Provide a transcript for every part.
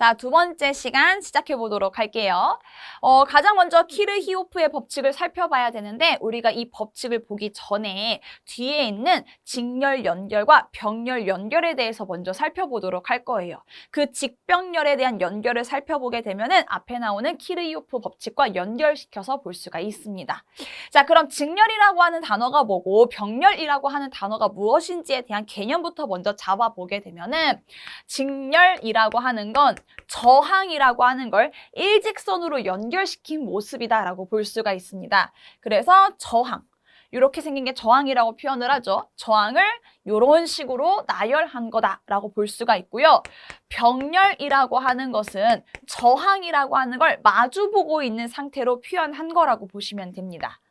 자, 두 번째 시간 시작해 보도록 할게요. 가장 먼저 키르히오프의 법칙을 살펴봐야 되는데 우리가 이 법칙을 보기 전에 뒤에 있는 직렬 연결과 병렬 연결에 대해서 먼저 살펴보도록 할 거예요. 그 직병렬에 대한 연결을 살펴보게 되면은 앞에 나오는 키르히오프 법칙과 연결시켜서 볼 수가 있습니다. 자, 그럼 직렬이라고 하는 단어가 뭐고 병렬이라고 하는 단어가 무엇인지에 대한 개념부터 먼저 잡아보게 되면은 직렬이라고 하는 건 저항이라고 하는 걸 일직선으로 연결시킨 모습이다라고 볼 수가 있습니다. 그래서 저항, 이렇게 생긴 게 저항이라고 표현을 하죠. 저항을 이런 식으로 나열한 거다라고 볼 수가 있고요. 병렬이라고 하는 것은 저항이라고 하는 걸 마주보고 있는 상태로 표현한 거라고 보시면 됩니다.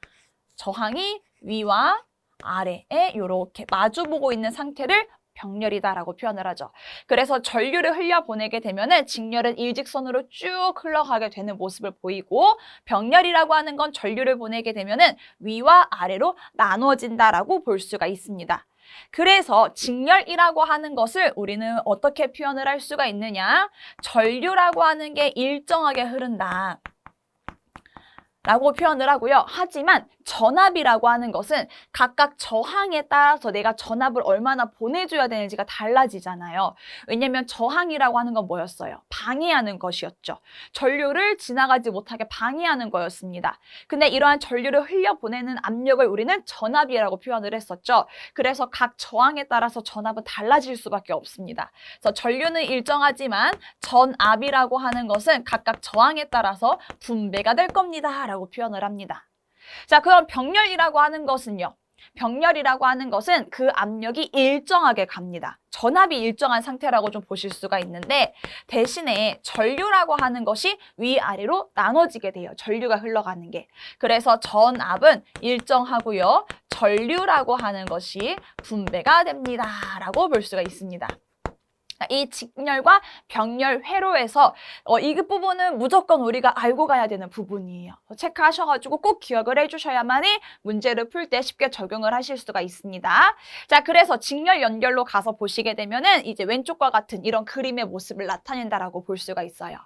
저항이 위와 아래에 이렇게 마주보고 있는 상태를 병렬이다라고 표현을 하죠. 그래서 전류를 흘려보내게 되면은 직렬은 일직선으로 쭉 흘러가게 되는 모습을 보이고 병렬이라고 하는 건 전류를 보내게 되면은 위와 아래로 나눠진다라고 볼 수가 있습니다. 그래서 직렬이라고 하는 것을 우리는 어떻게 표현을 할 수가 있느냐? 전류라고 하는 게 일정하게 흐른다 라고 표현을 하고요. 하지만 전압이라고 하는 것은 각각 저항에 따라서 내가 전압을 얼마나 보내줘야 되는지가 달라지잖아요. 왜냐면 저항이라고 하는 건 뭐였어요? 방해하는 것이었죠. 전류를 지나가지 못하게 방해하는 거였습니다. 근데 이러한 전류를 흘려보내는 압력을 우리는 전압이라고 표현을 했었죠. 그래서 각 저항에 따라서 전압은 달라질 수밖에 없습니다. 그래서 전류는 일정하지만 전압이라고 하는 것은 각각 저항에 따라서 분배가 될 겁니다. 라고 표현을 합니다. 자, 그럼 병렬이라고 하는 것은요. 병렬이라고 하는 것은 그 압력이 일정하게 갑니다. 전압이 일정한 상태라고 좀 보실 수가 있는데 대신에 전류라고 하는 것이 위아래로 나눠지게 돼요. 전류가 흘러가는 게. 그래서 전압은 일정하고요. 전류라고 하는 것이 분배가 됩니다. 라고 볼 수가 있습니다. 이 직렬과 병렬 회로에서 이 부분은 무조건 우리가 알고 가야 되는 부분이에요. 체크하셔가지고 꼭 기억을 해주셔야만이 문제를 풀 때 쉽게 적용을 하실 수가 있습니다. 자, 그래서 직렬 연결로 가서 보시게 되면은 이제 왼쪽과 같은 이런 그림의 모습을 나타낸다라고 볼 수가 있어요.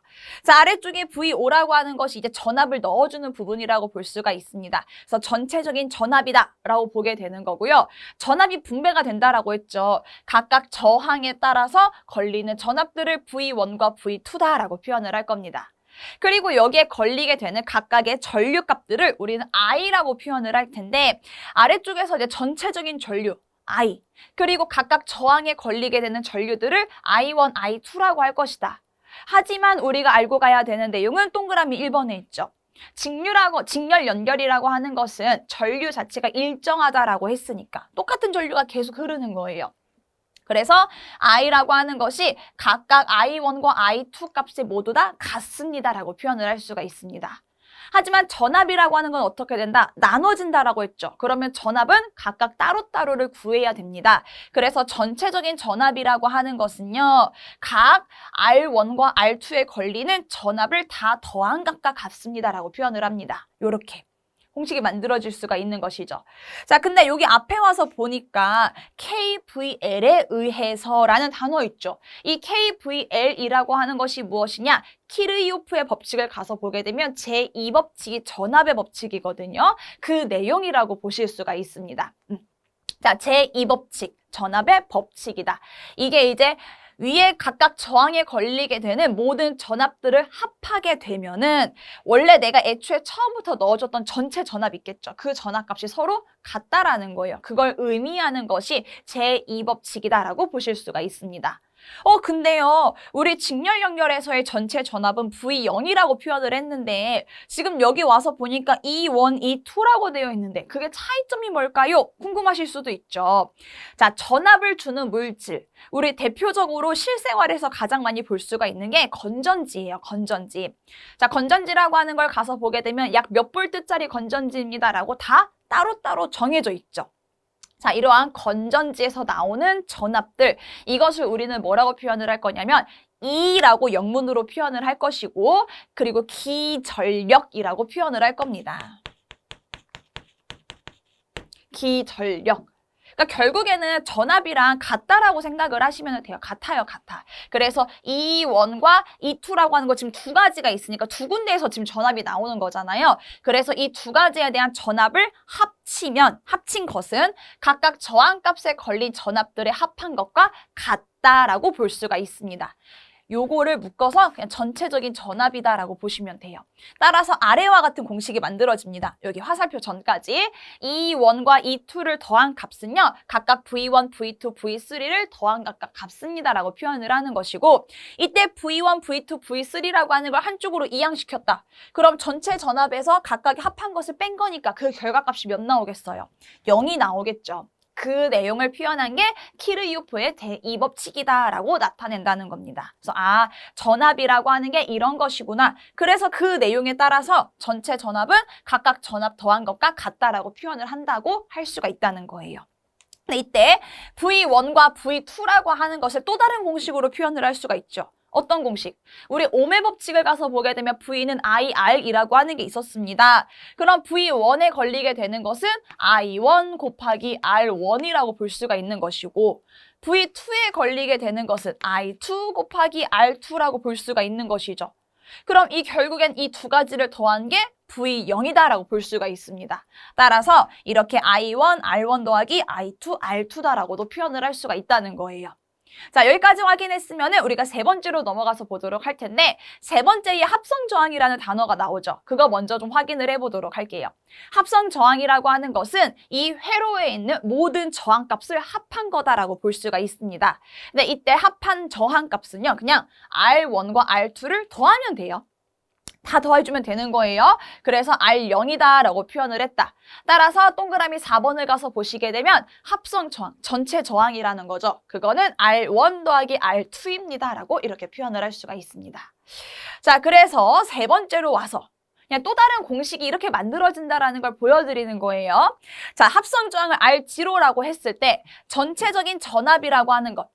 자, 아래쪽에 V5라고 하는 것이 이제 전압을 넣어주는 부분이라고 볼 수가 있습니다. 그래서 전체적인 전압이다라고 보게 되는 거고요. 전압이 분배가 된다라고 했죠. 각각 저항에 따라서 걸리는 전압들을 V1과 V2다라고 표현을 할 겁니다. 그리고 여기에 걸리게 되는 각각의 전류값들을 우리는 I라고 표현을 할 텐데 아래쪽에서 이제 전체적인 전류 I 그리고 각각 저항에 걸리게 되는 전류들을 I1, I2라고 할 것이다. 하지만 우리가 알고 가야 되는 내용은 동그라미 1번에 있죠. 직렬 연결이라고 하는 것은 전류 자체가 일정하다라고 했으니까 똑같은 전류가 계속 흐르는 거예요. 그래서 I라고 하는 것이 각각 I1과 I2 값이 모두 다 같습니다라고 표현을 할 수가 있습니다. 하지만 전압이라고 하는 건 어떻게 된다? 나눠진다라고 했죠. 그러면 전압은 각각 따로따로를 구해야 됩니다. 그래서 전체적인 전압이라고 하는 것은요. 각 R1과 R2에 걸리는 전압을 다 더한 값과 같습니다라고 표현을 합니다. 요렇게. 공식이 만들어질 수가 있는 것이죠. 자, 근데 여기 앞에 와서 보니까 KVL에 의해서라는 단어 있죠. 이 KVL이라고 하는 것이 무엇이냐? 키르히오프의 법칙을 가서 보게 되면 제2법칙이 전압의 법칙이거든요. 그 내용이라고 보실 수가 있습니다. 자, 제2법칙, 전압의 법칙이다. 이게 이제 위에 각각 저항에 걸리게 되는 모든 전압들을 합하게 되면은 원래 내가 애초에 처음부터 넣어줬던 전체 전압 있겠죠. 그 전압값이 서로 같다라는 거예요. 그걸 의미하는 것이 제2법칙이다라고 보실 수가 있습니다. 근데요, 우리 직렬 연결에서의 전체 전압은 V0이라고 표현을 했는데 지금 여기 와서 보니까 E1, E2라고 되어 있는데 그게 차이점이 뭘까요? 궁금하실 수도 있죠. 자, 전압을 주는 물질. 우리 대표적으로 실생활에서 가장 많이 볼 수가 있는 게 건전지예요, 건전지. 자, 건전지라고 하는 걸 가서 보게 되면 약 몇 볼트짜리 건전지입니다라고 다 따로따로 정해져 있죠. 자, 이러한 건전지에서 나오는 전압들, 이것을 우리는 뭐라고 표현을 할 거냐면 E라고 영문으로 표현을 할 것이고 그리고 기전력이라고 표현을 할 겁니다. 기전력. 그러니까 결국에는 전압이랑 같다라고 생각을 하시면 돼요. 같아요, 같아. 그래서 E1과 E2라고 하는 거 지금 두 가지가 있으니까 두 군데에서 지금 전압이 나오는 거잖아요. 그래서 이 두 가지에 대한 전압을 합친 것은 각각 저항값에 걸린 전압들의 합한 것과 같다라고 볼 수가 있습니다. 요거를 묶어서 그냥 전체적인 전압이다라고 보시면 돼요. 따라서 아래와 같은 공식이 만들어집니다. 여기 화살표 전까지 E1과 E2를 더한 값은요. 각각 V1, V2, V3를 더한 각각 값입니다라고 표현을 하는 것이고 이때 V1, V2, V3라고 하는 걸 한쪽으로 이항시켰다. 그럼 전체 전압에서 각각이 합한 것을 뺀 거니까 그 결과값이 몇 나오겠어요? 0이 나오겠죠. 그 내용을 표현한 게 키르히오프의 대2법칙이다라고 나타낸다는 겁니다. 그래서 전압이라고 하는 게 이런 것이구나. 그래서 그 내용에 따라서 전체 전압은 각각 전압 더한 것과 같다라고 표현을 한다고 할 수가 있다는 거예요. 근데 이때 V1과 V2라고 하는 것을 또 다른 공식으로 표현을 할 수가 있죠. 어떤 공식? 우리 오메 법칙을 가서 보게 되면 V는 IR이라고 하는 게 있었습니다. 그럼 V1에 걸리게 되는 것은 I1 곱하기 R1이라고 볼 수가 있는 것이고 V2에 걸리게 되는 것은 I2 곱하기 R2라고 볼 수가 있는 것이죠. 그럼 이 결국엔 이 두 가지를 더한 게 V0이다라고 볼 수가 있습니다. 따라서 이렇게 I1, R1 더하기 I2, R2다라고도 표현을 할 수가 있다는 거예요. 자, 여기까지 확인했으면 우리가 세 번째로 넘어가서 보도록 할 텐데 세 번째에 합성저항이라는 단어가 나오죠. 그거 먼저 좀 확인을 해보도록 할게요. 합성저항이라고 하는 것은 이 회로에 있는 모든 저항값을 합한 거다라고 볼 수가 있습니다. 근데 이때 합한 저항값은요. 그냥 R1과 R2를 더하면 돼요. 다 더해주면 되는 거예요. 그래서 R0이다라고 표현을 했다. 따라서 동그라미 4번을 가서 보시게 되면 합성저항, 전체 저항이라는 거죠. 그거는 R1 더하기 R2입니다라고 이렇게 표현을 할 수가 있습니다. 자, 그래서 세 번째로 와서 그냥 또 다른 공식이 이렇게 만들어진다라는 걸 보여드리는 거예요. 자, 합성저항을 R0라고 했을 때 전체적인 전압이라고 하는 것.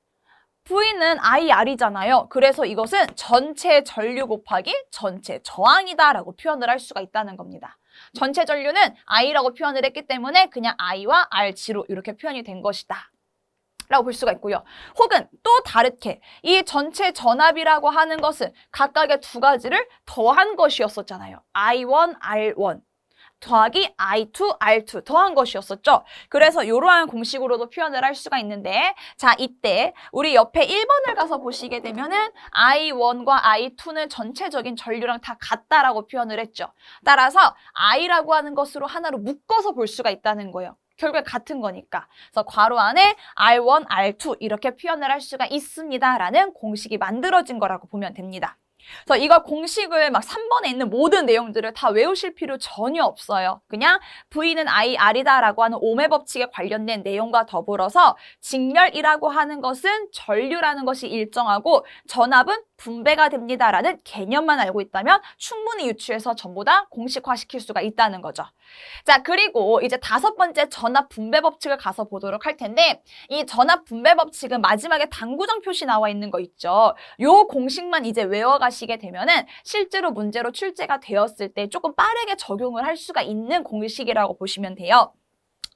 V는 IR이잖아요. 그래서 이것은 전체 전류 곱하기 전체 저항이다라고 표현을 할 수가 있다는 겁니다. 전체 전류는 I라고 표현을 했기 때문에 그냥 I와 R0 이렇게 표현이 된 것이다. 라고 볼 수가 있고요. 혹은 또 다르게 이 전체 전압이라고 하는 것은 각각의 두 가지를 더한 것이었었잖아요. I1, R1. 더하기 I2, R2 더한 것이었었죠. 그래서 이러한 공식으로도 표현을 할 수가 있는데 자, 이때 우리 옆에 1번을 가서 보시게 되면은 I1과 I2는 전체적인 전류랑 다 같다라고 표현을 했죠. 따라서 I라고 하는 것으로 하나로 묶어서 볼 수가 있다는 거예요. 결국에 같은 거니까. 그래서 괄호 안에 R1, R2 이렇게 표현을 할 수가 있습니다라는 공식이 만들어진 거라고 보면 됩니다. 그래서 이거 공식을 막 3번에 있는 모든 내용들을 다 외우실 필요 전혀 없어요. 그냥 V는 IR이다라고 하는 오메 법칙에 관련된 내용과 더불어서 직렬이라고 하는 것은 전류라는 것이 일정하고 전압은 분배가 됩니다라는 개념만 알고 있다면 충분히 유추해서 전부 다 공식화시킬 수가 있다는 거죠. 자, 그리고 이제 다섯 번째 전압 분배 법칙을 가서 보도록 할 텐데 이 전압 분배 법칙은 마지막에 당구장 표시 나와 있는 거 있죠. 요 공식만 이제 외워가시게 되면은 실제로 문제로 출제가 되었을 때 조금 빠르게 적용을 할 수가 있는 공식이라고 보시면 돼요.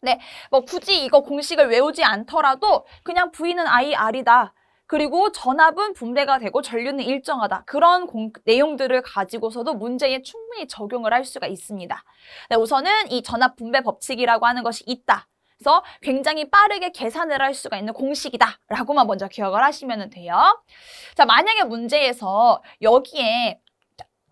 네, 뭐 굳이 이거 공식을 외우지 않더라도 그냥 V는 IR이다. 그리고 전압은 분배가 되고 전류는 일정하다. 그런 내용들을 가지고서도 문제에 충분히 적용을 할 수가 있습니다. 네, 우선은 이 전압 분배 법칙이라고 하는 것이 있다. 그래서 굉장히 빠르게 계산을 할 수가 있는 공식이다. 라고만 먼저 기억을 하시면 돼요. 자, 만약에 문제에서 여기에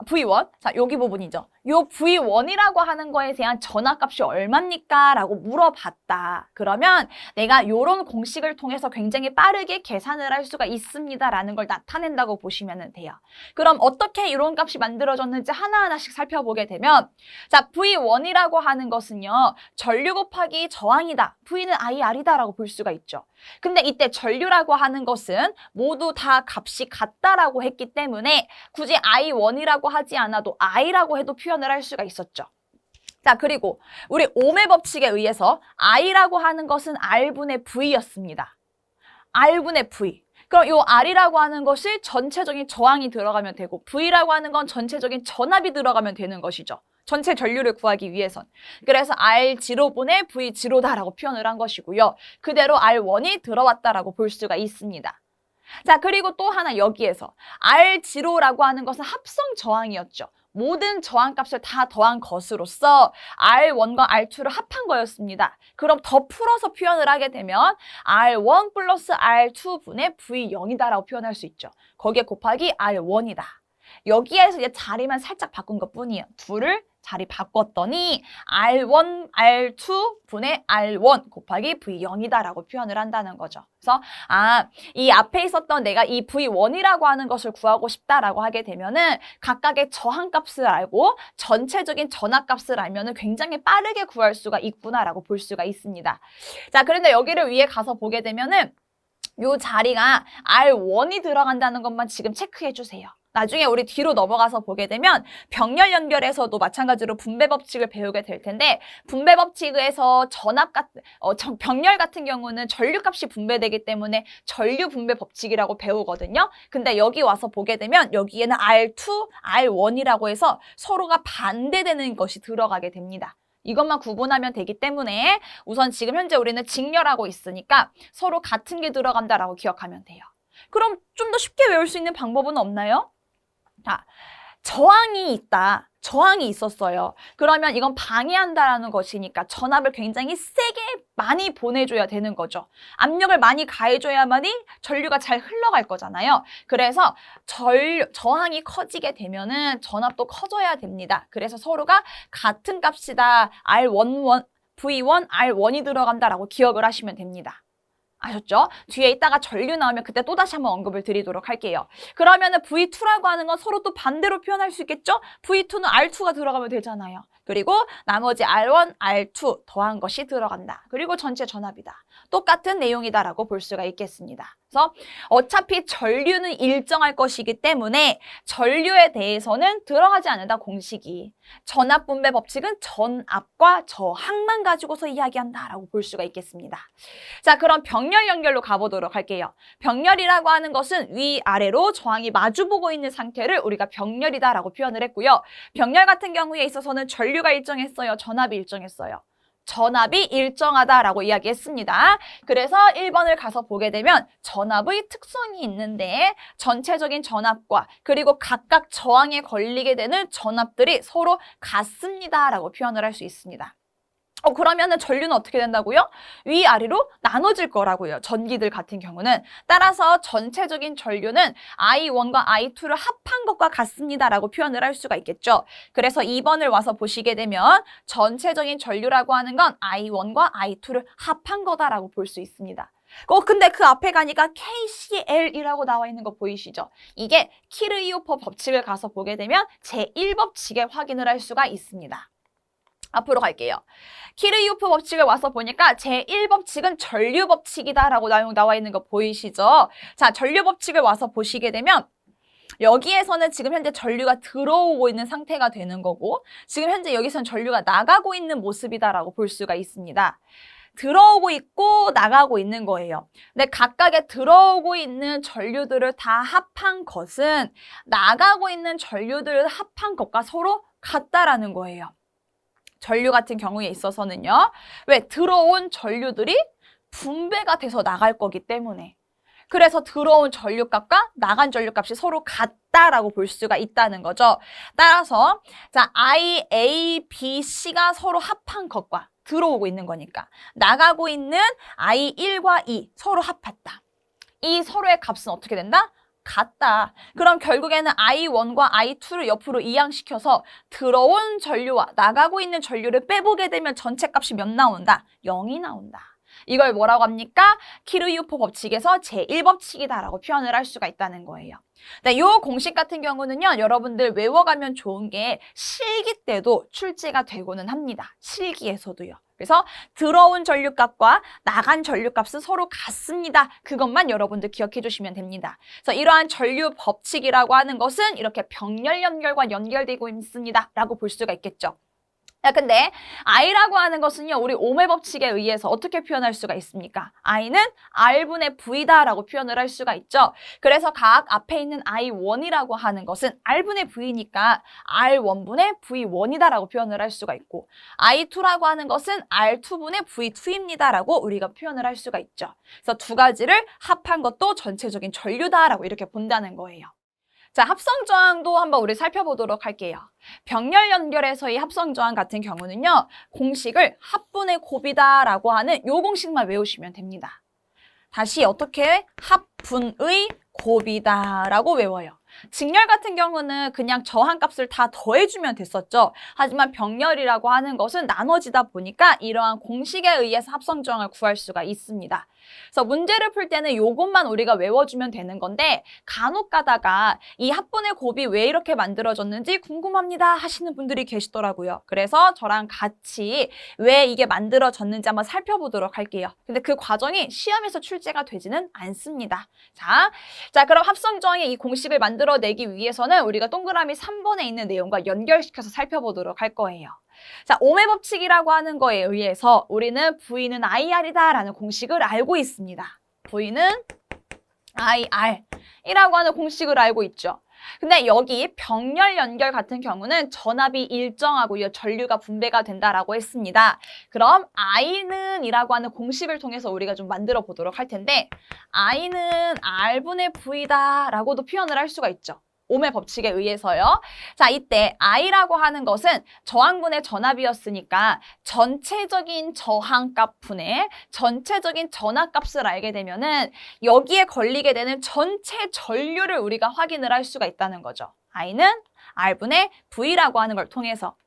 V1, 자, 여기 부분이죠. 요 V1이라고 하는 거에 대한 전압값이 얼마입니까? 라고 물어봤다. 그러면 내가 요런 공식을 통해서 굉장히 빠르게 계산을 할 수가 있습니다. 라는 걸 나타낸다고 보시면 돼요. 그럼 어떻게 이런 값이 만들어졌는지 하나하나씩 살펴보게 되면 자, V1이라고 하는 것은요. 전류 곱하기 저항이다. V는 IR이다 라고 볼 수가 있죠. 근데 이때 전류라고 하는 것은 모두 다 값이 같다라고 했기 때문에 굳이 I1이라고 하지 않아도 I라고 해도 표현을 할 수가 있었죠. 자, 그리고 우리 오메 법칙에 의해서 I라고 하는 것은 R분의 V였습니다. R분의 V. 그럼 이 R이라고 하는 것이 전체적인 저항이 들어가면 되고 V라고 하는 건 전체적인 전압이 들어가면 되는 것이죠. 전체 전류를 구하기 위해선. 그래서 R0분의 V0다라고 표현을 한 것이고요. 그대로 R1이 들어왔다라고 볼 수가 있습니다. 자, 그리고 또 하나 여기에서 R0라고 하는 것은 합성 저항이었죠. 모든 저항값을 다 더한 것으로서 R1과 R2를 합한 거였습니다. 그럼 더 풀어서 표현을 하게 되면 R1 플러스 R2분의 V0이다라고 표현할 수 있죠. 거기에 곱하기 R1이다. 여기에서 이제 자리만 살짝 바꾼 것뿐이에요. 둘을 자리 바꿨더니 R1, R2분의 R1 곱하기 V0이다라고 표현을 한다는 거죠. 그래서 이 앞에 있었던 내가 이 V1이라고 하는 것을 구하고 싶다라고 하게 되면은 각각의 저항값을 알고 전체적인 전압값을 알면은 굉장히 빠르게 구할 수가 있구나라고 볼 수가 있습니다. 자, 그런데 여기를 위에 가서 보게 되면은 요 자리가 R1이 들어간다는 것만 지금 체크해 주세요. 나중에 우리 뒤로 넘어가서 보게 되면 병렬 연결에서도 마찬가지로 분배 법칙을 배우게 될 텐데 분배 법칙에서 병렬 같은 경우는 전류값이 분배되기 때문에 전류 분배 법칙이라고 배우거든요. 근데 여기 와서 보게 되면 여기에는 R2, R1이라고 해서 서로가 반대되는 것이 들어가게 됩니다. 이것만 구분하면 되기 때문에 우선 지금 현재 우리는 직렬하고 있으니까 서로 같은 게 들어간다라고 기억하면 돼요. 그럼 좀 더 쉽게 외울 수 있는 방법은 없나요? 자, 저항이 있다. 저항이 있었어요. 그러면 이건 방해한다라는 것이니까 전압을 굉장히 세게 많이 보내줘야 되는 거죠. 압력을 많이 가해줘야만이 전류가 잘 흘러갈 거잖아요. 그래서 저항이 커지게 되면은 전압도 커져야 됩니다. 그래서 서로가 같은 값이다. R11, V1, R1이 들어간다라고 기억을 하시면 됩니다. 아셨죠? 뒤에 이따가 전류 나오면 그때 또다시 한번 언급을 드리도록 할게요. 그러면은 V2라고 하는 건 서로 또 반대로 표현할 수 있겠죠? V2는 R2가 들어가면 되잖아요. 그리고 나머지 R1, R2 더한 것이 들어간다. 그리고 전체 전압이다. 똑같은 내용이다라고 볼 수가 있겠습니다. 그래서 어차피 전류는 일정할 것이기 때문에 전류에 대해서는 들어가지 않는다, 공식이. 전압 분배 법칙은 전압과 저항만 가지고서 이야기한다라고 볼 수가 있겠습니다. 자, 그럼 병렬 연결로 가보도록 할게요. 병렬이라고 하는 것은 위아래로 저항이 마주보고 있는 상태를 우리가 병렬이다라고 표현을 했고요. 병렬 같은 경우에 있어서는 전류가 일정했어요, 전압이 일정했어요. 전압이 일정하다라고 이야기했습니다. 그래서 1번을 가서 보게 되면 전압의 특성이 있는데 전체적인 전압과 그리고 각각 저항에 걸리게 되는 전압들이 서로 같습니다라고 표현을 할 수 있습니다. 그러면은 전류는 어떻게 된다고요? 위아래로 나눠질 거라고요. 전기들 같은 경우는. 따라서 전체적인 전류는 I1과 I2를 합한 것과 같습니다라고 표현을 할 수가 있겠죠. 그래서 2번을 와서 보시게 되면 전체적인 전류라고 하는 건 I1과 I2를 합한 거다라고 볼 수 있습니다. 근데 그 앞에 가니까 KCL이라고 나와 있는 거 보이시죠? 이게 키르히오프 법칙을 가서 보게 되면 제1법칙에 확인을 할 수가 있습니다. 앞으로 갈게요. 키르히오프 법칙을 와서 보니까 제1법칙은 전류 법칙이다라고 나와 있는 거 보이시죠? 자, 전류 법칙을 와서 보시게 되면 여기에서는 지금 현재 전류가 들어오고 있는 상태가 되는 거고 지금 현재 여기서는 전류가 나가고 있는 모습이다라고 볼 수가 있습니다. 들어오고 있고 나가고 있는 거예요. 근데 각각의 들어오고 있는 전류들을 다 합한 것은 나가고 있는 전류들을 합한 것과 서로 같다라는 거예요. 전류 같은 경우에 있어서는요. 왜? 들어온 전류들이 분배가 돼서 나갈 거기 때문에. 그래서 들어온 전류값과 나간 전류값이 서로 같다라고 볼 수가 있다는 거죠. 따라서 자, I, A, B, C가 서로 합한 것과 들어오고 있는 거니까 나가고 있는 I1과 2 서로 합했다. 이 서로의 값은 어떻게 된다? 같다. 그럼 결국에는 I1과 I2를 옆으로 이항시켜서 들어온 전류와 나가고 있는 전류를 빼보게 되면 전체 값이 몇 나온다? 0이 나온다. 이걸 뭐라고 합니까? 키르히오프 법칙에서 제1법칙이다라고 표현을 할 수가 있다는 거예요. 네, 이 공식 같은 경우는요, 여러분들 외워가면 좋은 게 실기 때도 출제가 되고는 합니다. 실기에서도요. 그래서 들어온 전류값과 나간 전류값은 서로 같습니다. 그것만 여러분들 기억해 주시면 됩니다. 그래서 이러한 전류 법칙이라고 하는 것은 이렇게 병렬 연결과 연결되고 있습니다. 라고 볼 수가 있겠죠. 야, 근데 I라고 하는 것은요, 우리 오음의 법칙에 의해서 어떻게 표현할 수가 있습니까? I는 R분의 V다라고 표현을 할 수가 있죠. 그래서 각 앞에 있는 I1이라고 하는 것은 R분의 V니까 R1분의 V1이다라고 표현을 할 수가 있고, I2라고 하는 것은 R2분의 V2입니다라고 우리가 표현을 할 수가 있죠. 그래서 두 가지를 합한 것도 전체적인 전류다라고 이렇게 본다는 거예요. 자, 합성저항도 한번 우리 살펴보도록 할게요. 병렬 연결에서의 합성저항 같은 경우는요, 공식을 합분의 곱이다라고 하는 요 공식만 외우시면 됩니다. 다시 어떻게 합분의 곱이다라고 외워요. 직렬 같은 경우는 그냥 저항값을 다 더해주면 됐었죠. 하지만 병렬이라고 하는 것은 나눠지다 보니까 이러한 공식에 의해서 합성저항을 구할 수가 있습니다. 그래서 문제를 풀 때는 요것만 우리가 외워주면 되는 건데 간혹 가다가 이 합분의 곱이 왜 이렇게 만들어졌는지 궁금합니다 하시는 분들이 계시더라고요. 그래서 저랑 같이 왜 이게 만들어졌는지 한번 살펴보도록 할게요. 근데 그 과정이 시험에서 출제가 되지는 않습니다. 자, 그럼 합성저항의 이 공식을 만들어내기 위해서는 우리가 동그라미 3번에 있는 내용과 연결시켜서 살펴보도록 할 거예요. 자, 오음의 법칙이라고 하는 거에 의해서 우리는 V는 IR이다라는 공식을 알고 있습니다. V는 IR이라고 하는 공식을 알고 있죠. 근데 여기 병렬 연결 같은 경우는 전압이 일정하고요, 전류가 분배가 된다라고 했습니다. 그럼 I는 이라고 하는 공식을 통해서 우리가 좀 만들어 보도록 할 텐데 I는 R분의 V다라고도 표현을 할 수가 있죠. 오음의 법칙에 의해서요. 자, 이때 I라고 하는 것은 저항분의 전압이었으니까 전체적인 저항값 분의 전체적인 전압값을 알게 되면은 여기에 걸리게 되는 전체 전류를 우리가 확인을 할 수가 있다는 거죠. I는 R분의 V라고 하는 걸 통해서.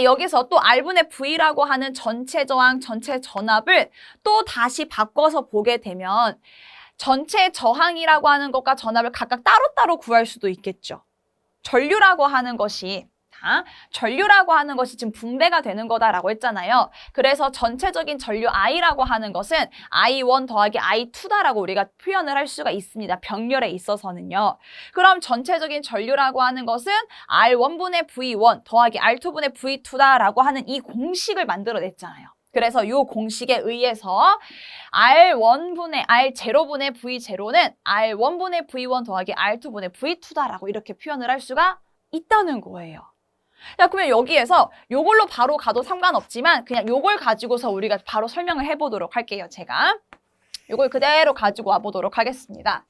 여기서 또 R분의 V라고 하는 전체 저항, 전체 전압을 또 다시 바꿔서 보게 되면 전체 저항이라고 하는 것과 전압을 각각 따로따로 구할 수도 있겠죠. 전류라고 하는 것이 지금 분배가 되는 거다라고 했잖아요. 그래서 전체적인 전류 I라고 하는 것은 I1 더하기 I2다라고 우리가 표현을 할 수가 있습니다. 병렬에 있어서는요. 그럼 전체적인 전류라고 하는 것은 R1분의 V1 더하기 R2분의 V2다라고 하는 이 공식을 만들어냈잖아요. 그래서 이 공식에 의해서 R0분의 V0는 R1분의 V1 더하기 R2분의 V2다라고 이렇게 표현을 할 수가 있다는 거예요. 자, 그러면 여기에서 요걸로 바로 가도 상관없지만 그냥 요걸 가지고서 우리가 바로 설명을 해보도록 할게요. 제가 요걸 그대로 가지고 와보도록 하겠습니다.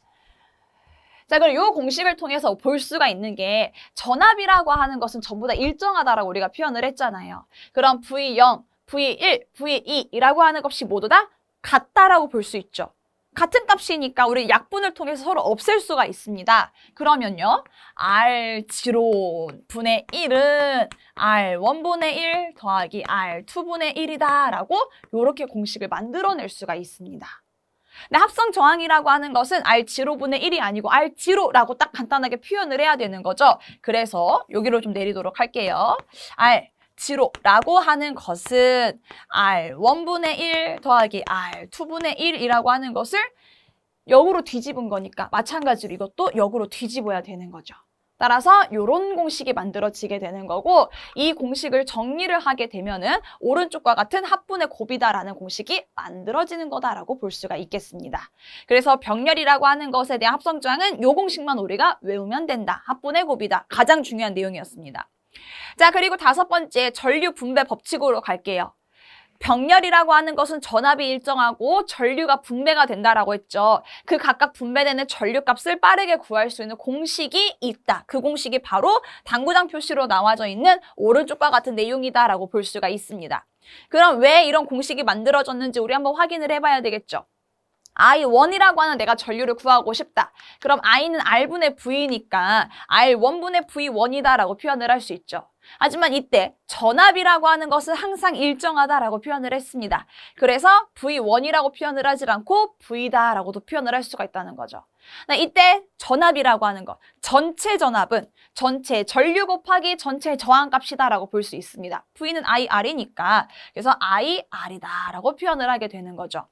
자, 그럼 요 공식을 통해서 볼 수가 있는 게 전압이라고 하는 것은 전부 다 일정하다라고 우리가 표현을 했잖아요. 그럼 V0, V1, V2이라고 하는 값이 모두 다 같다라고 볼 수 있죠. 같은 값이니까 우리 약분을 통해서 서로 없앨 수가 있습니다. 그러면요, R0분의 1은 R1분의 1 더하기 R2분의 1이다 라고 이렇게 공식을 만들어낼 수가 있습니다. 근데 합성 저항이라고 하는 것은 R0분의 1이 아니고 R0라고 딱 간단하게 표현을 해야 되는 거죠. 그래서 여기로 좀 내리도록 할게요. R0라고 하는 것은 R1분의 1 더하기 R2분의 1이라고 하는 것을 역으로 뒤집은 거니까 마찬가지로 이것도 역으로 뒤집어야 되는 거죠. 따라서 이런 공식이 만들어지게 되는 거고 이 공식을 정리를 하게 되면은 오른쪽과 같은 합분의 곱이다라는 공식이 만들어지는 거다라고 볼 수가 있겠습니다. 그래서 병렬이라고 하는 것에 대한 합성저항은 이 공식만 우리가 외우면 된다. 합분의 곱이다. 가장 중요한 내용이었습니다. 자, 그리고 다섯 번째 전류 분배 법칙으로 갈게요. 병렬이라고 하는 것은 전압이 일정하고 전류가 분배가 된다라고 했죠. 그 각각 분배되는 전류값을 빠르게 구할 수 있는 공식이 있다. 그 공식이 바로 당구장 표시로 나와져 있는 오른쪽과 같은 내용이다라고 볼 수가 있습니다. 그럼 왜 이런 공식이 만들어졌는지 우리 한번 확인을 해봐야 되겠죠. I1이라고 하는 내가 전류를 구하고 싶다. 그럼 I는 R분의 V니까 R1분의 V1이다라고 표현을 할 수 있죠. 하지만 이때 전압이라고 하는 것은 항상 일정하다라고 표현을 했습니다. 그래서 V1이라고 표현을 하지 않고 V다라고도 표현을 할 수가 있다는 거죠. 이때 전압이라고 하는 것, 전체 전압은 전체 전류 곱하기 전체 저항값이다라고 볼 수 있습니다. V는 IR이니까 그래서 IR이다라고 표현을 하게 되는 거죠.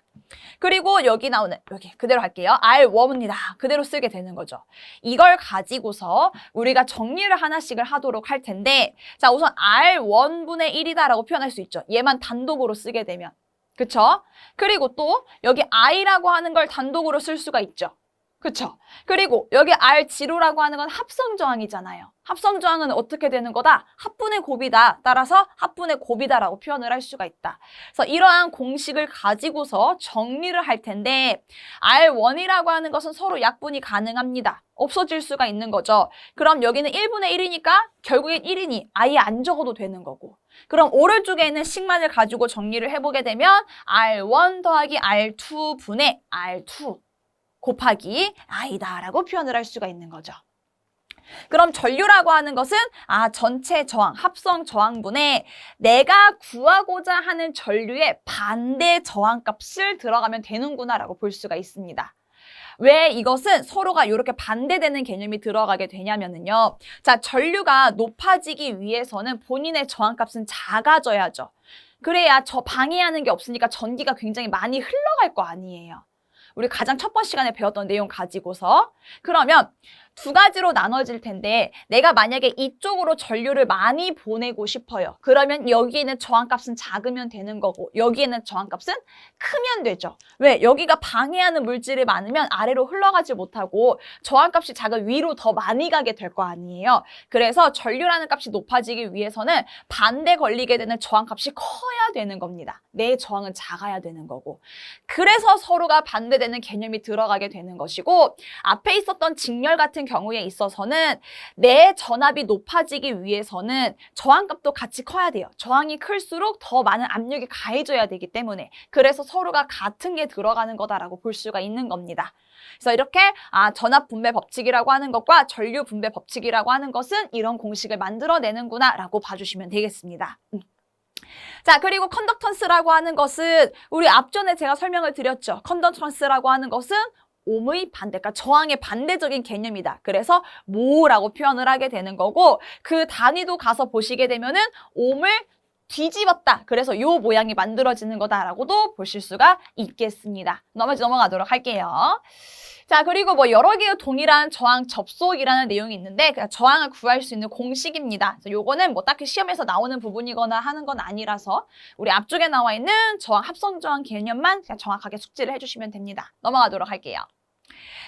그리고 여기 나오는 여기 그대로 할게요. R1입니다. 그대로 쓰게 되는 거죠. 이걸 가지고서 우리가 정리를 하나씩을 하도록 할 텐데 자, 우선 R1분의 1이다라고 표현할 수 있죠. 얘만 단독으로 쓰게 되면. 그쵸? 그리고 또 여기 I라고 하는 걸 단독으로 쓸 수가 있죠. 그쵸? 그리고 여기 R0라고 하는 건 합성저항이잖아요. 합성저항은 어떻게 되는 거다? 합분의 곱이다. 따라서 합분의 곱이다라고 표현을 할 수가 있다. 그래서 이러한 공식을 가지고서 정리를 할 텐데 R1이라고 하는 것은 서로 약분이 가능합니다. 없어질 수가 있는 거죠. 그럼 여기는 1분의 1이니까 결국엔 1이니 아예 안 적어도 되는 거고. 그럼 오른쪽에 있는 식만을 가지고 정리를 해보게 되면 R1 더하기 R2분의 R2 곱하기 I다라고 표현을 할 수가 있는 거죠. 그럼 전류라고 하는 것은 전체 저항, 합성 저항분에 내가 구하고자 하는 전류의 반대 저항값을 들어가면 되는구나라고 볼 수가 있습니다. 왜 이것은 서로가 이렇게 반대되는 개념이 들어가게 되냐면요. 자, 전류가 높아지기 위해서는 본인의 저항값은 작아져야죠. 그래야 방해하는 게 없으니까 전기가 굉장히 많이 흘러갈 거 아니에요. 우리 가장 첫 번 시간에 배웠던 내용 가지고서 그러면 두 가지로 나눠질 텐데 내가 만약에 이쪽으로 전류를 많이 보내고 싶어요. 그러면 여기에는 저항값은 작으면 되는 거고 여기에는 저항값은 크면 되죠. 왜? 여기가 방해하는 물질이 많으면 아래로 흘러가지 못하고 저항값이 작은 위로 더 많이 가게 될 거 아니에요. 그래서 전류라는 값이 높아지기 위해서는 반대 걸리게 되는 저항값이 커야 되는 겁니다. 내 저항은 작아야 되는 거고. 그래서 서로가 반대되는 개념이 들어가게 되는 것이고 앞에 있었던 직렬 같은 경우에 있어서는 내 전압이 높아지기 위해서는 저항값도 같이 커야 돼요. 저항이 클수록 더 많은 압력이 가해져야 되기 때문에 그래서 서로가 같은 게 들어가는 거다라고 볼 수가 있는 겁니다. 그래서 이렇게 전압 분배 법칙이라고 하는 것과 전류 분배 법칙이라고 하는 것은 이런 공식을 만들어내는구나 라고 봐주시면 되겠습니다. 자, 그리고 컨덕턴스라고 하는 것은 우리 앞전에 제가 설명을 드렸죠. 컨덕턴스라고 하는 것은 옴의 반대, 그러니까 저항의 반대적인 개념이다. 그래서 모라고 표현을 하게 되는 거고 그 단위도 가서 보시게 되면은 옴을 뒤집었다. 그래서 이 모양이 만들어지는 거다라고도 보실 수가 있겠습니다. 넘어가도록 할게요. 자, 그리고 여러 개의 동일한 저항 접속이라는 내용이 있는데 그냥 저항을 구할 수 있는 공식입니다. 그래서 요거는 딱히 시험에서 나오는 부분이거나 하는 건 아니라서 우리 앞쪽에 나와 있는 저항, 합성 저항 개념만 그냥 정확하게 숙지를 해주시면 됩니다. 넘어가도록 할게요.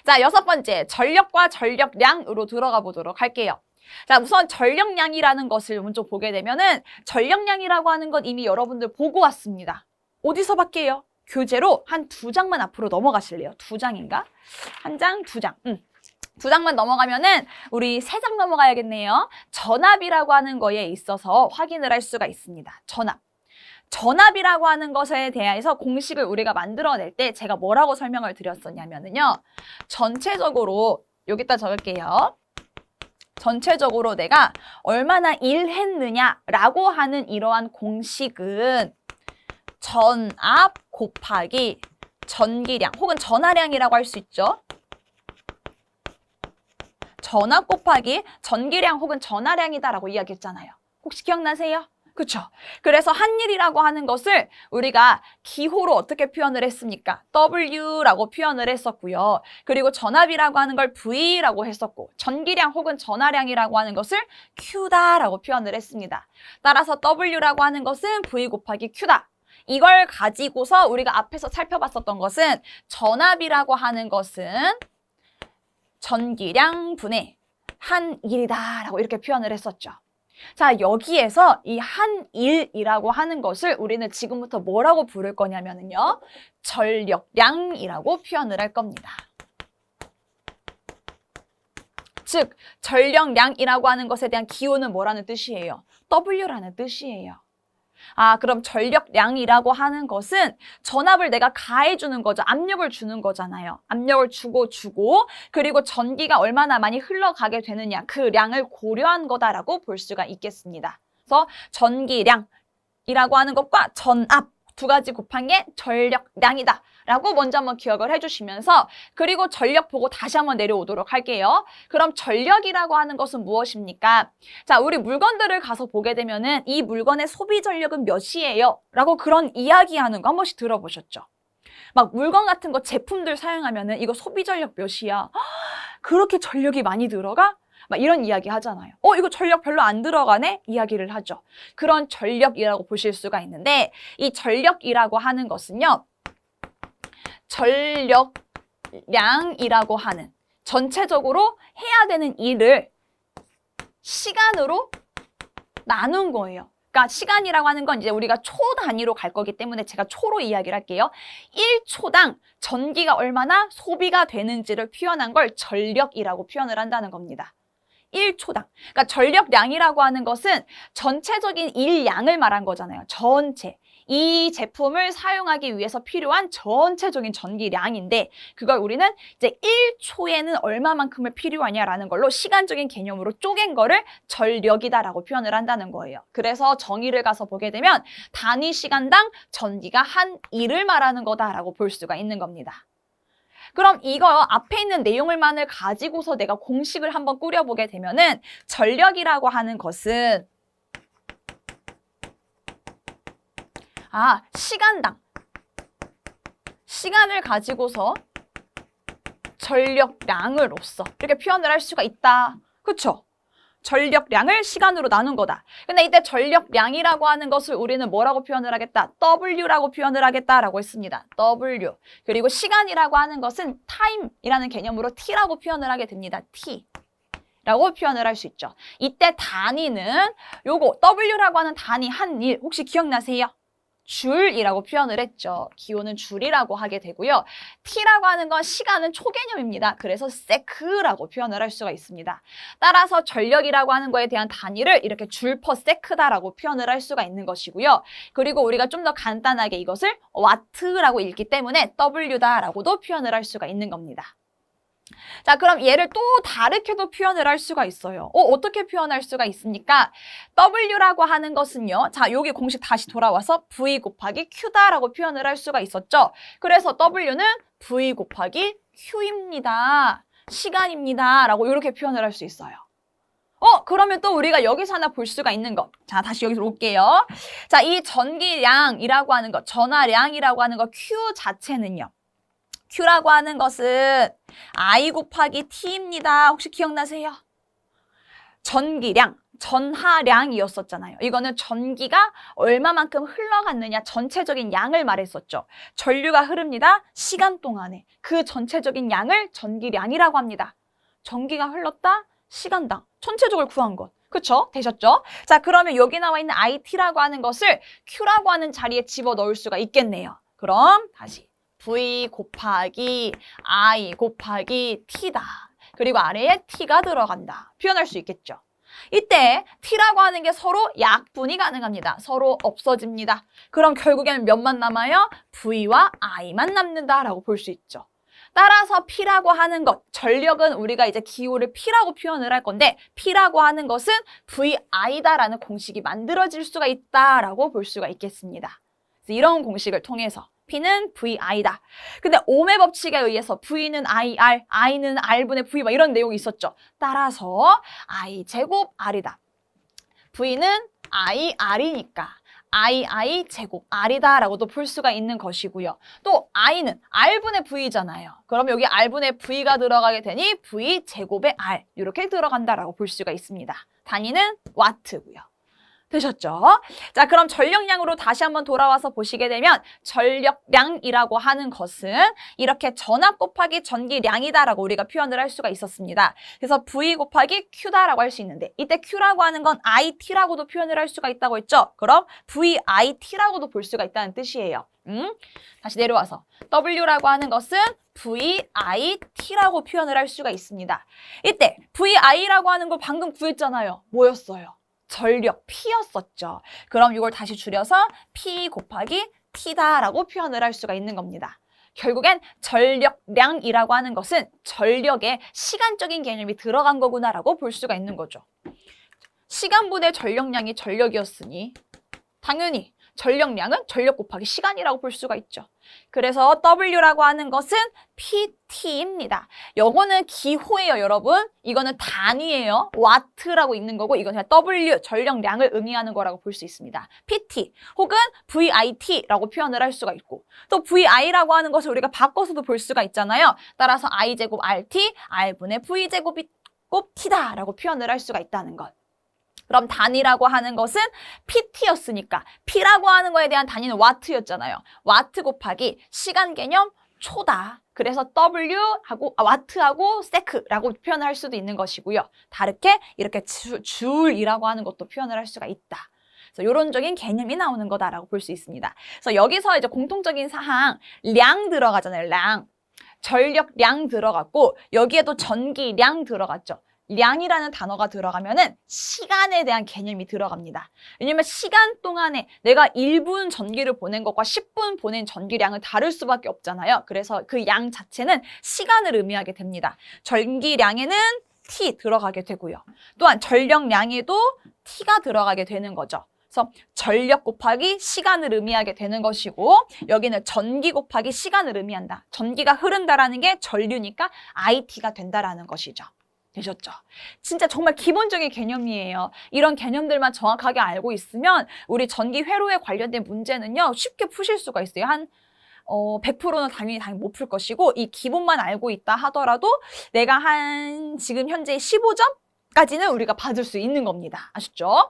자, 6번째, 전력과 전력량으로 들어가 보도록 할게요. 자, 우선 전력량이라는 것을 먼저 보게 되면은 전력량이라고 하는 건 이미 여러분들 보고 왔습니다. 어디서 봤게요? 교재로 한 2장만 앞으로 넘어가실래요? 2장인가? 한 장, 2장. 2장만 넘어가면은 우리 3장 넘어가야겠네요. 전압이라고 하는 거에 있어서 확인을 할 수가 있습니다. 전압이라고 하는 것에 대해서 공식을 우리가 만들어낼 때 제가 뭐라고 설명을 드렸었냐면요. 전체적으로 여기다 적을게요. 전체적으로 내가 얼마나 일했느냐라고 하는 이러한 공식은 전압 곱하기 전기량 혹은 전하량이라고 할 수 있죠. 전압 곱하기 전기량 혹은 전하량이다라고 이야기했잖아요. 혹시 기억나세요? 그렇죠? 그래서 한 일이라고 하는 것을 우리가 기호로 어떻게 표현을 했습니까? W라고 표현을 했었고요. 그리고 전압이라고 하는 걸 V라고 했었고 전기량 혹은 전하량이라고 하는 것을 Q다라고 표현을 했습니다. 따라서 W라고 하는 것은 V 곱하기 Q다. 이걸 가지고서 우리가 앞에서 살펴봤었던 것은 전압이라고 하는 것은 전기량 분의 한 일이다라고 이렇게 표현을 했었죠. 자, 여기에서 이 한 일이라고 하는 것을 우리는 지금부터 뭐라고 부를 거냐면요. 전력량이라고 표현을 할 겁니다. 즉, 전력량이라고 하는 것에 대한 기호는 뭐라는 뜻이에요? W라는 뜻이에요. 그럼 전력량이라고 하는 것은 전압을 내가 가해주는 거죠. 압력을 주는 거잖아요. 압력을 주고 그리고 전기가 얼마나 많이 흘러가게 되느냐 그 량을 고려한 거다라고 볼 수가 있겠습니다. 그래서 전기량이라고 하는 것과 전압 두 가지 곱한 게 전력량이다 라고 먼저 한번 기억을 해주시면서 그리고 전력 보고 다시 한번 내려오도록 할게요. 그럼 전력이라고 하는 것은 무엇입니까? 자, 우리 물건들을 가서 보게 되면은 이 물건의 소비 전력은 몇이에요? 라고 그런 이야기하는 거 한 번씩 들어보셨죠? 막 물건 같은 거 제품들 사용하면은 이거 소비 전력 몇이야? 그렇게 전력이 많이 들어가? 막 이런 이야기 하잖아요. 이거 전력 별로 안 들어가네? 이야기를 하죠. 그런 전력이라고 보실 수가 있는데 이 전력이라고 하는 것은요. 전력량이라고 하는 전체적으로 해야 되는 일을 시간으로 나눈 거예요. 그러니까 시간이라고 하는 건 이제 우리가 초 단위로 갈 거기 때문에 제가 초로 이야기를 할게요. 1초당 전기가 얼마나 소비가 되는지를 표현한 걸 전력이라고 표현을 한다는 겁니다. 1초당. 그러니까 전력량이라고 하는 것은 전체적인 일량을 말한 거잖아요. 전체. 이 제품을 사용하기 위해서 필요한 전체적인 전기량인데 그걸 우리는 이제 1초에는 얼마만큼을 필요하냐라는 걸로 시간적인 개념으로 쪼갠 거를 전력이다라고 표현을 한다는 거예요. 그래서 정의를 가서 보게 되면 단위 시간당 전기가 한 일을 말하는 거다라고 볼 수가 있는 겁니다. 그럼 이거 앞에 있는 내용을만을 가지고서 내가 공식을 한번 꾸려보게 되면은 전력이라고 하는 것은 시간당 시간을 가지고서 전력량으로서 이렇게 표현을 할 수가 있다. 그쵸? 전력량을 시간으로 나눈 거다. 근데 이때 전력량이라고 하는 것을 우리는 뭐라고 표현을 하겠다? W라고 표현을 하겠다라고 했습니다. W. 그리고 시간이라고 하는 것은 time이라는 개념으로 T라고 표현을 하게 됩니다. T. 라고 표현을 할 수 있죠. 이때 단위는 요거 W라고 하는 단위 한 일 혹시 기억나세요? 줄이라고 표현을 했죠. 기호는 줄이라고 하게 되고요. T라고 하는 건 시간은 초개념입니다. 그래서 세크라고 표현을 할 수가 있습니다. 따라서 전력이라고 하는 거에 대한 단위를 이렇게 줄 퍼 세크다라고 표현을 할 수가 있는 것이고요. 그리고 우리가 좀 더 간단하게 이것을 와트라고 읽기 때문에 W다라고도 표현을 할 수가 있는 겁니다. 자, 그럼 얘를 또 다르게도 표현을 할 수가 있어요. 어떻게 표현할 수가 있습니까? W라고 하는 것은요. 자, 여기 공식 다시 돌아와서 V 곱하기 Q다라고 표현을 할 수가 있었죠. 그래서 W는 V 곱하기 Q입니다. 시간입니다. 라고 이렇게 표현을 할 수 있어요. 그러면 또 우리가 여기서 하나 볼 수가 있는 것. 자, 다시 여기서 올게요. 자, 이 전기량이라고 하는 것, 전하량이라고 하는 것 Q 자체는요. Q라고 하는 것은 I 곱하기 T입니다. 혹시 기억나세요? 전기량, 전하량이었었잖아요. 이거는 전기가 얼마만큼 흘러갔느냐 전체적인 양을 말했었죠. 전류가 흐릅니다. 시간 동안에 그 전체적인 양을 전기량이라고 합니다. 전기가 흘렀다, 시간당. 전체적으로 구한 것. 그쵸? 되셨죠? 자, 그러면 여기 나와 있는 IT라고 하는 것을 Q라고 하는 자리에 집어넣을 수가 있겠네요. 그럼 다시. V 곱하기 I 곱하기 T다. 그리고 아래에 T가 들어간다. 표현할 수 있겠죠. 이때 T라고 하는 게 서로 약분이 가능합니다. 서로 없어집니다. 그럼 결국에는 몇만 남아요? V와 I만 남는다라고 볼 수 있죠. 따라서 P라고 하는 것, 전력은 우리가 이제 기호를 P라고 표현을 할 건데 P라고 하는 것은 VI다라는 공식이 만들어질 수가 있다라고 볼 수가 있겠습니다. 그래서 이런 공식을 통해서 P는 VI다. 근데 옴의 법칙에 의해서 V는 IR, I는 R분의 V 막 이런 내용이 있었죠. 따라서 I 제곱 R이다. V는 IR이니까 II 제곱 R이다 라고도 볼 수가 있는 것이고요. 또 I는 R분의 V잖아요. 그럼 여기 R분의 V가 들어가게 되니 V 제곱의 R 이렇게 들어간다라고 볼 수가 있습니다. 단위는 와트고요. 되셨죠? 자, 그럼 전력량으로 다시 한번 돌아와서 보시게 되면 전력량이라고 하는 것은 이렇게 전압 곱하기 전기량이다라고 우리가 표현을 할 수가 있었습니다. 그래서 V 곱하기 Q다라고 할 수 있는데 이때 Q라고 하는 건 IT라고도 표현을 할 수가 있다고 했죠? 그럼 VIT라고도 볼 수가 있다는 뜻이에요. 다시 내려와서 W라고 하는 것은 VIT라고 표현을 할 수가 있습니다. 이때 VI라고 하는 걸 방금 구했잖아요. 뭐였어요? 전력 P였었죠. 그럼 이걸 다시 줄여서 P 곱하기 T다라고 표현을 할 수가 있는 겁니다. 결국엔 전력량이라고 하는 것은 전력에 시간적인 개념이 들어간 거구나라고 볼 수가 있는 거죠. 시간분의 전력량이 전력이었으니 당연히 전력량은 전력 곱하기 시간이라고 볼 수가 있죠. 그래서 W라고 하는 것은 PT입니다. 요거는 기호예요, 여러분. 이거는 단위예요. 와트라고 읽는 거고 이건 그냥 W, 전력량을 의미하는 거라고 볼 수 있습니다. PT 혹은 VIT라고 표현을 할 수가 있고 또 VI라고 하는 것을 우리가 바꿔서도 볼 수가 있잖아요. 따라서 I제곱 RT, R분의 V제곱이 곱 t다라고 표현을 할 수가 있다는 것. 그럼 단위라고 하는 것은 pt였으니까 p라고 하는 거에 대한 단위는 와트였잖아요. 와트 곱하기 시간 개념 초다. 그래서 W하고 와트하고 세크라고 표현을 할 수도 있는 것이고요. 다르게 이렇게 줄이라고 하는 것도 표현을 할 수가 있다. 그래서 이론적인 개념이 나오는 거다라고 볼 수 있습니다. 그래서 여기서 이제 공통적인 사항, 량 들어가잖아요. 량. 전력량 들어갔고 여기에도 전기량 들어갔죠. 량이라는 단어가 들어가면은 시간에 대한 개념이 들어갑니다. 왜냐면 시간 동안에 내가 1분 전기를 보낸 것과 10분 보낸 전기량은 다를 수밖에 없잖아요. 그래서 그 양 자체는 시간을 의미하게 됩니다. 전기량에는 T 들어가게 되고요. 또한 전력량에도 T가 들어가게 되는 거죠. 그래서 전력 곱하기 시간을 의미하게 되는 것이고 여기는 전기 곱하기 시간을 의미한다. 전기가 흐른다라는 게 전류니까 IT가 된다라는 것이죠. 되셨죠? 진짜 정말 기본적인 개념이에요. 이런 개념들만 정확하게 알고 있으면 우리 전기 회로에 관련된 문제는요. 쉽게 푸실 수가 있어요. 한 100%는 당연히 못 풀 것이고 이 기본만 알고 있다 하더라도 내가 한 지금 현재 15점까지는 우리가 받을 수 있는 겁니다. 아셨죠?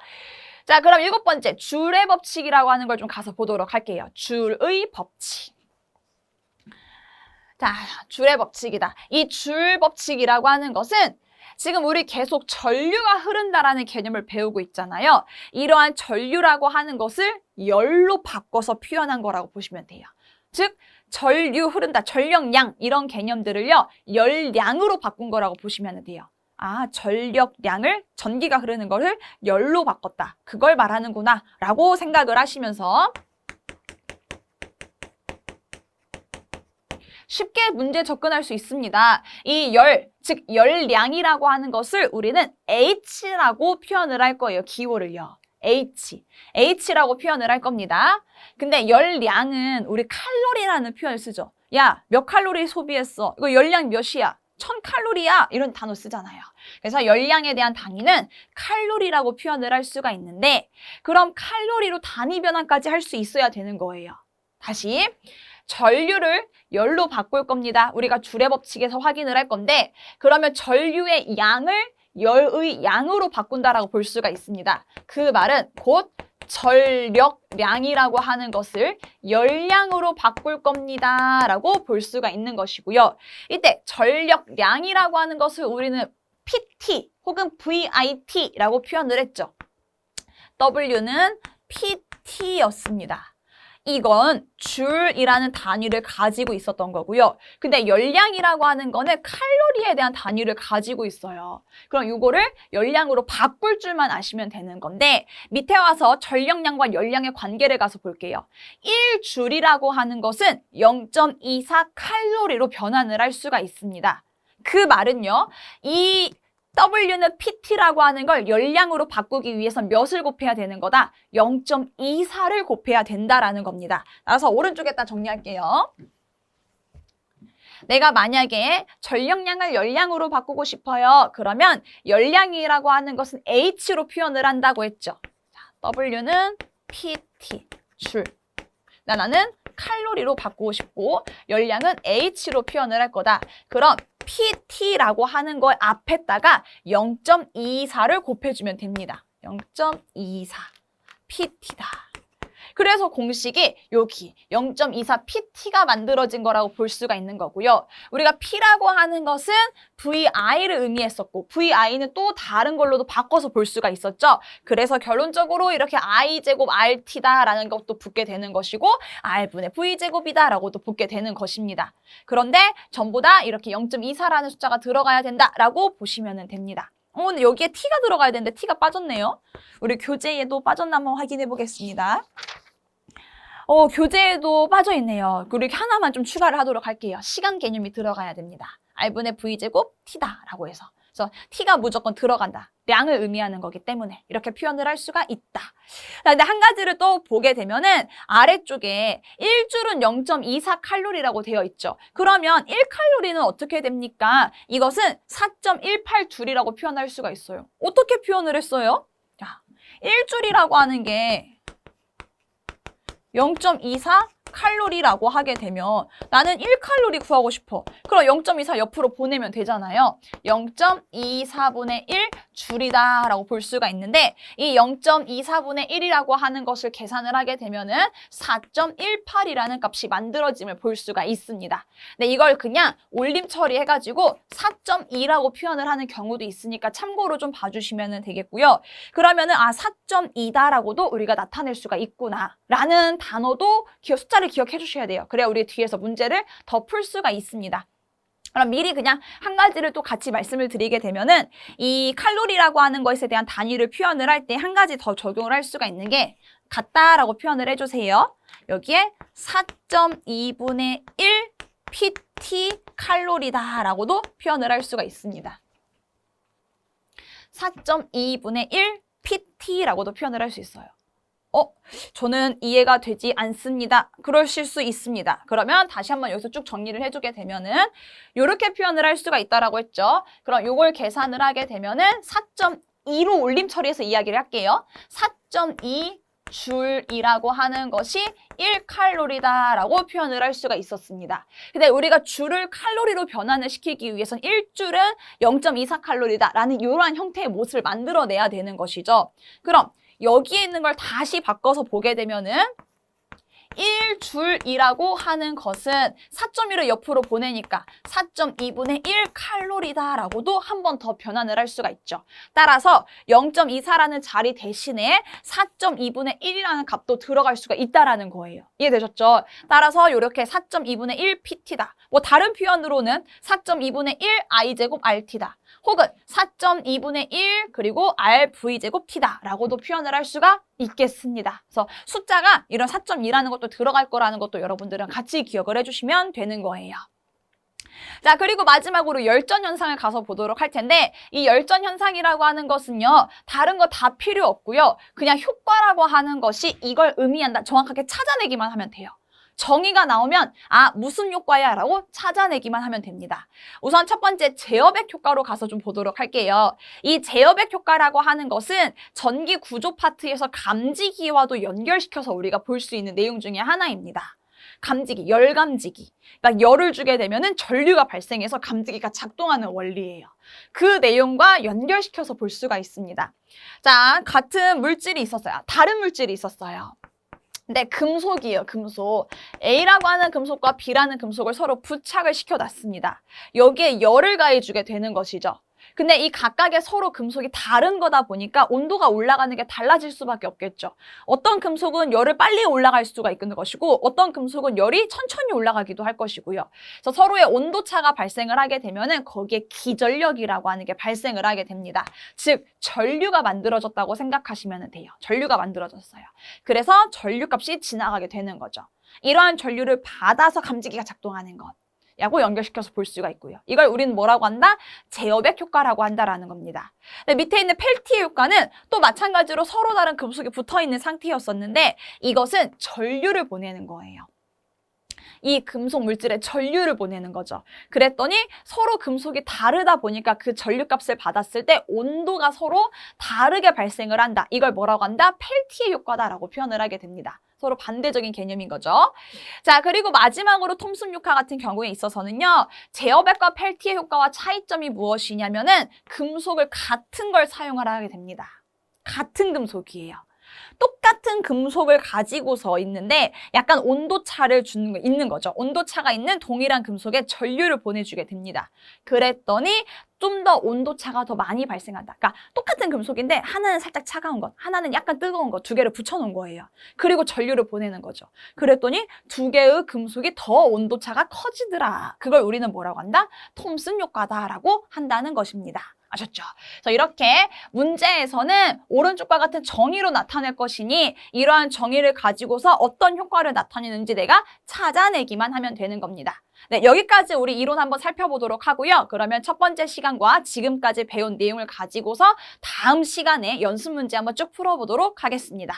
자, 그럼 7번째 줄의 법칙이라고 하는 걸 좀 가서 보도록 할게요. 줄의 법칙. 자, 줄의 법칙이다. 이 줄 법칙이라고 하는 것은 지금 우리 계속 전류가 흐른다라는 개념을 배우고 있잖아요. 이러한 전류라고 하는 것을 열로 바꿔서 표현한 거라고 보시면 돼요. 즉, 전류 흐른다, 전력량 이런 개념들을요. 열량으로 바꾼 거라고 보시면 돼요. 아, 전력량을 전기가 흐르는 거를 열로 바꿨다. 그걸 말하는구나 라고 생각을 하시면서 쉽게 문제 접근할 수 있습니다. 이 열, 즉 열량이라고 하는 것을 우리는 H라고 표현을 할 거예요. 기호를요. H라고 표현을 할 겁니다. 근데 열량은 우리 칼로리라는 표현을 쓰죠. 야, 몇 칼로리 소비했어? 이거 열량 몇이야? 1000칼로리야? 이런 단어 쓰잖아요. 그래서 열량에 대한 단위는 칼로리라고 표현을 할 수가 있는데 그럼 칼로리로 단위 변환까지 할 수 있어야 되는 거예요. 다시 전류를 열로 바꿀 겁니다. 우리가 줄의 법칙에서 확인을 할 건데 그러면 전류의 양을 열의 양으로 바꾼다라고 볼 수가 있습니다. 그 말은 곧 전력량이라고 하는 것을 열량으로 바꿀 겁니다. 라고 볼 수가 있는 것이고요. 이때 전력량이라고 하는 것을 우리는 PT 혹은 VIT라고 표현을 했죠. W는 PT였습니다. 이건 줄이라는 단위를 가지고 있었던 거고요. 근데 열량이라고 하는 거는 칼로리에 대한 단위를 가지고 있어요. 그럼 이거를 열량으로 바꿀 줄만 아시면 되는 건데 밑에 와서 전력량과 열량의 관계를 가서 볼게요. 1줄이라고 하는 것은 0.24 칼로리로 변환을 할 수가 있습니다. 그 말은요. 이 W는 PT라고 하는 걸 열량으로 바꾸기 위해서 몇을 곱해야 되는 거다? 0.24를 곱해야 된다라는 겁니다. 따라서 오른쪽에다 정리할게요. 내가 만약에 전력량을 열량으로 바꾸고 싶어요. 그러면 열량이라고 하는 것은 H로 표현을 한다고 했죠. W는 PT, 줄. 나는 칼로리로 바꾸고 싶고 열량은 H로 표현을 할 거다. 그럼 PT라고 하는 걸 앞에다가 0.24를 곱해주면 됩니다. 0.24 PT다. 그래서 공식이 여기 0.24 PT가 만들어진 거라고 볼 수가 있는 거고요. 우리가 P라고 하는 것은 VI를 의미했었고 VI는 또 다른 걸로도 바꿔서 볼 수가 있었죠. 그래서 결론적으로 이렇게 I제곱 RT다라는 것도 붙게 되는 것이고 R분의 V제곱이다라고도 붙게 되는 것입니다. 그런데 전부 다 이렇게 0.24라는 숫자가 들어가야 된다라고 보시면 됩니다. 근데 여기에 T가 들어가야 되는데 T가 빠졌네요. 우리 교재에도 빠졌나 한번 확인해 보겠습니다. 교재에도 빠져있네요. 그리고 하나만 좀 추가를 하도록 할게요. 시간 개념이 들어가야 됩니다. R분의 V제곱 T다라고 해서. 그래서 T가 무조건 들어간다. 량을 의미하는 거기 때문에 이렇게 표현을 할 수가 있다. 근데 한 가지를 또 보게 되면은 아래쪽에 1줄은 0.24 칼로리라고 되어 있죠. 그러면 1칼로리는 어떻게 됩니까? 이것은 4.18 줄이라고 표현할 수가 있어요. 어떻게 표현을 했어요? 자, 1줄이라고 하는 게 0.24 칼로리라고 하게 되면 나는 1칼로리 구하고 싶어. 그럼 0.24 옆으로 보내면 되잖아요. 0.24분의 1 줄이다 라고 볼 수가 있는데 이 0.24분의 1이라고 하는 것을 계산을 하게 되면은 4.18이라는 값이 만들어짐을 볼 수가 있습니다. 근데 이걸 그냥 올림 처리해가지고 4.2라고 표현을 하는 경우도 있으니까 참고로 좀 봐주시면 되겠고요. 그러면은 4.2다라고도 우리가 나타낼 수가 있구나 라는 단어도 숫자를 기억해 주셔야 돼요. 그래야 우리 뒤에서 문제를 더 풀 수가 있습니다. 그럼 미리 그냥 한 가지를 또 같이 말씀을 드리게 되면은 이 칼로리라고 하는 것에 대한 단위를 표현을 할 때 한 가지 더 적용을 할 수가 있는 게 같다라고 표현을 해주세요. 여기에 4.2분의 1 pt 칼로리다라고도 표현을 할 수가 있습니다. 4.2분의 1 pt라고도 표현을 할 수 있어요. 저는 이해가 되지 않습니다. 그러실 수 있습니다. 그러면 다시 한번 여기서 쭉 정리를 해주게 되면은 이렇게 표현을 할 수가 있다라고 했죠. 그럼 이걸 계산을 하게 되면은 4.2로 올림 처리해서 이야기를 할게요. 4.2 줄이라고 하는 것이 1칼로리다라고 표현을 할 수가 있었습니다. 근데 우리가 줄을 칼로리로 변환을 시키기 위해서는 1줄은 0.24칼로리다라는 이러한 형태의 모습을 만들어내야 되는 것이죠. 그럼 여기에 있는 걸 다시 바꿔서 보게 되면은 1줄이라고 하는 것은 4.1을 옆으로 보내니까 4.2분의 1칼로리다라고도 한 번 더 변환을 할 수가 있죠. 따라서 0.24라는 자리 대신에 4.2분의 1이라는 값도 들어갈 수가 있다라는 거예요. 이해되셨죠? 따라서 이렇게 4.2분의 1 pt다. 뭐 다른 표현으로는 4.2분의 1 i제곱 rt다. 혹은 4.2분의 1 그리고 rv제곱 t다라고도 표현을 할 수가 있겠습니다. 그래서 숫자가 이런 4.2라는 것도 들어갈 거라는 것도 여러분들은 같이 기억을 해주시면 되는 거예요. 자, 그리고 마지막으로 열전 현상을 가서 보도록 할 텐데 이 열전 현상이라고 하는 것은요. 다른 거 다 필요 없고요. 그냥 효과라고 하는 것이 이걸 의미한다. 정확하게 찾아내기만 하면 돼요. 정의가 나오면 무슨 효과야 라고 찾아내기만 하면 됩니다. 우선 첫 번째 제어백 효과로 가서 좀 보도록 할게요. 이 제어백 효과라고 하는 것은 전기 구조 파트에서 감지기와도 연결시켜서 우리가 볼 수 있는 내용 중에 하나입니다. 감지기, 열 감지기. 그러니까 열을 주게 되면은 전류가 발생해서 감지기가 작동하는 원리예요. 그 내용과 연결시켜서 볼 수가 있습니다. 자, 같은 물질이 있었어요. 다른 물질이 있었어요. 근데 금속이에요, 금속. A라고 하는 금속과 B라는 금속을 서로 부착을 시켜놨습니다. 여기에 열을 가해주게 되는 것이죠. 근데 이 각각의 서로 금속이 다른 거다 보니까 온도가 올라가는 게 달라질 수밖에 없겠죠. 어떤 금속은 열을 빨리 올라갈 수가 있는 것이고 어떤 금속은 열이 천천히 올라가기도 할 것이고요. 그래서 서로의 온도차가 발생을 하게 되면은 거기에 기전력이라고 하는 게 발생을 하게 됩니다. 즉 전류가 만들어졌다고 생각하시면 돼요. 전류가 만들어졌어요. 그래서 전류값이 지나가게 되는 거죠. 이러한 전류를 받아서 감지기가 작동하는 것. 라고 연결시켜서 볼 수가 있고요. 이걸 우리는 뭐라고 한다? 제어백 효과라고 한다라는 겁니다. 밑에 있는 펠티의 효과는 또 마찬가지로 서로 다른 금속이 붙어있는 상태였었는데 이것은 전류를 보내는 거예요. 이 금속 물질에 전류를 보내는 거죠. 그랬더니 서로 금속이 다르다 보니까 그 전류값을 받았을 때 온도가 서로 다르게 발생을 한다. 이걸 뭐라고 한다? 펠티의 효과다라고 표현을 하게 됩니다. 서로 반대적인 개념인 거죠. 자, 그리고 마지막으로 톰슨 효과 같은 경우에 있어서는요. 제어백과 펠티의 효과와 차이점이 무엇이냐면은 금속을 같은 걸 사용을 하게 됩니다. 같은 금속이에요. 똑같은 금속을 가지고서 있는데 약간 온도차를 있는 거죠. 온도차가 있는 동일한 금속에 전류를 보내주게 됩니다. 그랬더니 좀 더 온도차가 더 많이 발생한다. 그러니까 똑같은 금속인데 하나는 살짝 차가운 것, 하나는 약간 뜨거운 것 두 개를 붙여놓은 거예요. 그리고 전류를 보내는 거죠. 그랬더니 두 개의 금속이 더 온도차가 커지더라. 그걸 우리는 뭐라고 한다? 톰슨 효과다라고 한다는 것입니다. 아셨죠? 그래서 이렇게 문제에서는 오른쪽과 같은 정의로 나타낼 것이니 이러한 정의를 가지고서 어떤 효과를 나타내는지 내가 찾아내기만 하면 되는 겁니다. 네, 여기까지 우리 이론 한번 살펴보도록 하고요. 그러면 첫 번째 시간과 지금까지 배운 내용을 가지고서 다음 시간에 연습 문제 한번 쭉 풀어보도록 하겠습니다.